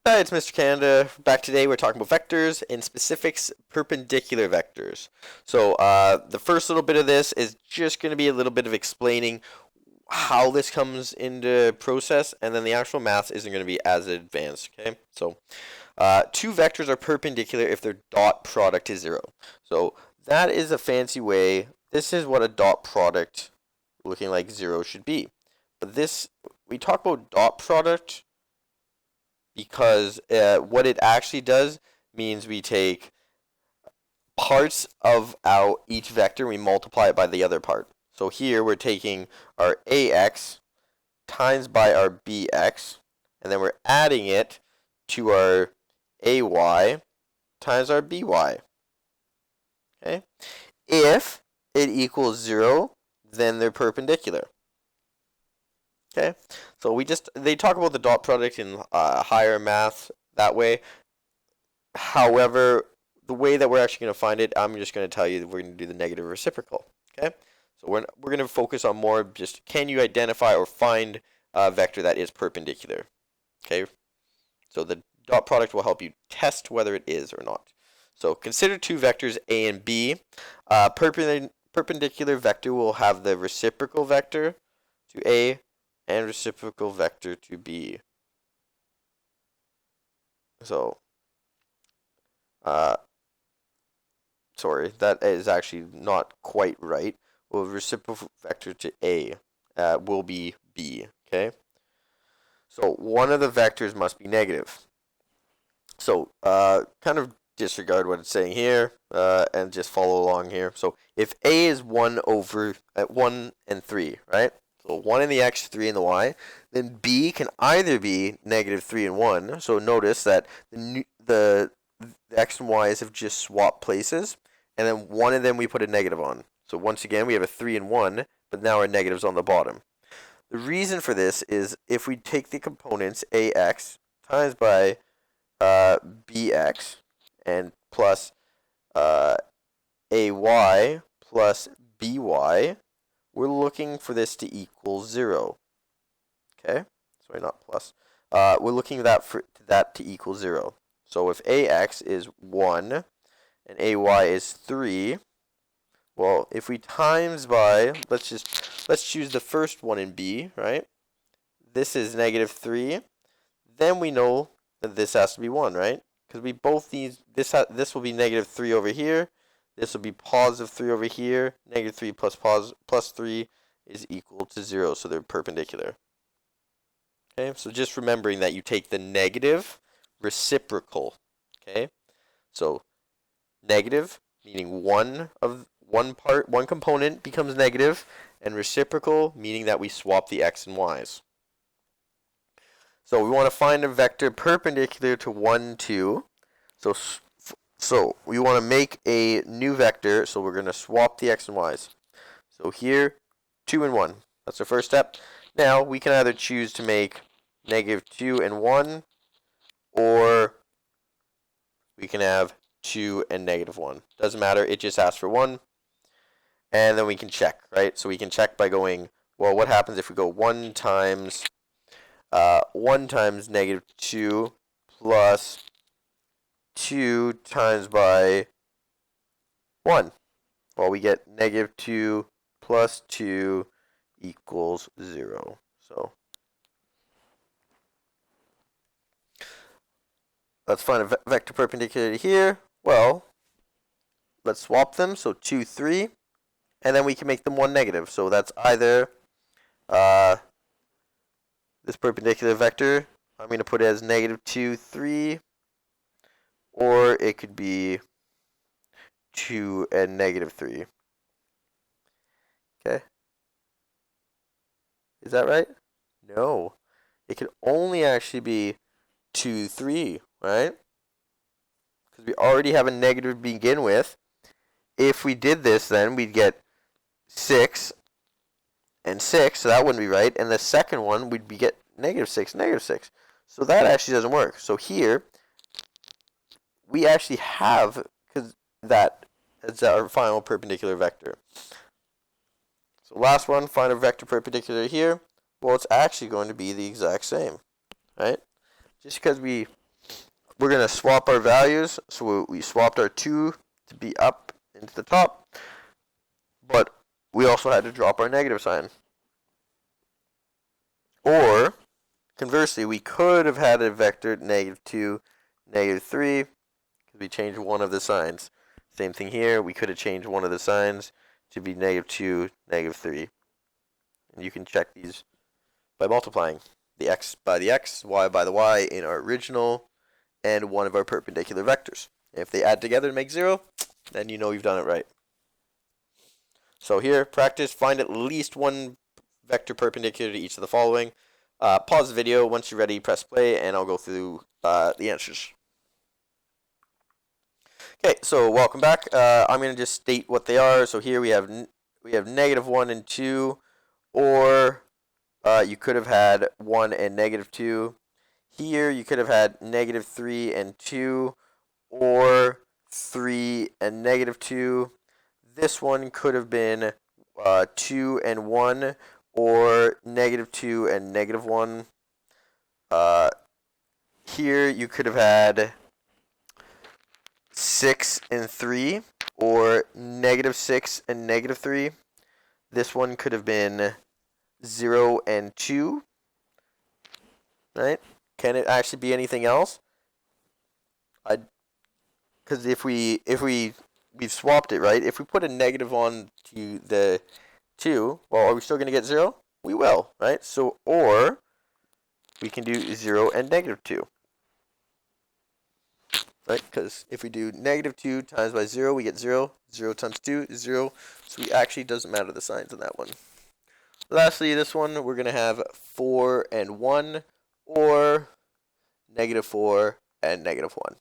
Hi, it's Mr. Canada. Back today, we're talking about vectors and specifics perpendicular vectors. So the first little bit of this is just going to be a little bit of explaining how this comes into process, and then the actual math isn't going to be as advanced. Okay, so two vectors are perpendicular if their dot product is zero. So that is a fancy way. This is what a dot product looking like zero should be. But this, we talk about dot product because what it actually does means we take parts of our each vector, we multiply it by the other part. So here we're taking our ax times by our bx, and then we're adding it to our ay times our by. Okay? If it equals 0, then they're perpendicular. Okay? So they talk about the dot product in higher math that way. However, the way that we're actually going to find it, I'm just going to tell you that we're going to do the negative reciprocal. Okay? So we're going to focus on more just can you identify or find a vector that is perpendicular. Okay? So the dot product will help you test whether it is or not. So consider two vectors A and B. Perpendicular vector will have the reciprocal vector to A and reciprocal vector to B. So, uh, sorry, that is actually not quite right. Well, reciprocal vector to A will be B. Okay. So one of the vectors must be negative. So kind of disregard what it's saying here and just follow along here. So if A is 1 over 1 and 3, right? So 1 in the x, 3 in the y, then B can either be negative 3 and 1. So notice that the x and y's have just swapped places, and then one of them we put a negative on. So once again, we have a 3 and 1, but now our negative's on the bottom. The reason for this is if we take the components ax times by bx and plus ay plus by, we're looking for this to equal 0. Okay? Sorry, not plus. We're looking for that to equal 0. So if ax is 1 and ay is 3, well, if we times by, let's choose the first one in b, right? This is negative 3. Then we know that this has to be 1, right? Because we both need, this will be negative 3 over here. This will be positive 3 over here. Negative 3 plus 3 is equal to 0, so they're perpendicular. Okay, so just remembering that you take the negative reciprocal. Okay, so negative meaning one component becomes negative, and reciprocal meaning that we swap the x and y's. So we want to find a vector perpendicular to 1, 2. So we want to make a new vector, so we're going to swap the x and y's. So here, 2 and 1. That's the first step. Now we can either choose to make negative 2 and 1, or we can have 2 and negative 1. Doesn't matter, it just asks for 1. And then we can check, right? So we can check by going, well, what happens if we go 1 times negative 2 plus 2 times by 1? Well, we get negative 2 plus 2 equals 0. So let's find a vector perpendicular to here. Well, let's swap them. So 2, 3. And then we can make them 1 negative. So that's either this perpendicular vector, I'm going to put it as negative 2, 3. Or it could be 2 and negative 3. Okay. Is that right? No. It could only actually be 2, 3, right? Because we already have a negative to begin with. If we did this, then we'd get 6 and 6, so that wouldn't be right. And the second one, we'd get negative 6, negative 6. So that actually doesn't work. So here, we actually have that as our final perpendicular vector. So last one, find a vector perpendicular here. Well, it's actually going to be the exact same, right? Just because we we're going to swap our values. So we swapped our 2 to be up into the top, but we also had to drop our negative sign. Or, conversely, we could have had a vector -2, -3, because we changed one of the signs. Same thing here, we could have changed one of the signs to be -2, -3. And you can check these by multiplying the x by the x, y by the y in our original and one of our perpendicular vectors. If they add together to make 0, then you know you've done it right. So here, practice, find at least one vector perpendicular to each of the following. Pause the video. Once you're ready, press play, and I'll go through the answers. Okay, so welcome back. I'm going to just state what they are. So here we have -1 and 2, or you could have had 1 and -2. Here you could have had -3 and 2, or 3 and -2. This one could have been 2 and 1, or -2 and -1. Here you could have had 6 and 3, or -6 and -3. This one could have been 0 and 2. Right? Can it actually be anything else? Because if we've swapped it, right? If we put a negative on to the 2, well, are we still going to get 0? We will, right? So, or we can do 0 and -2. Right? Because if we do -2 times by 0, we get 0. 0 times 2 is 0. So it actually doesn't matter the signs on that one. Lastly, this one, we're going to have 4 and 1, or -4 and -1.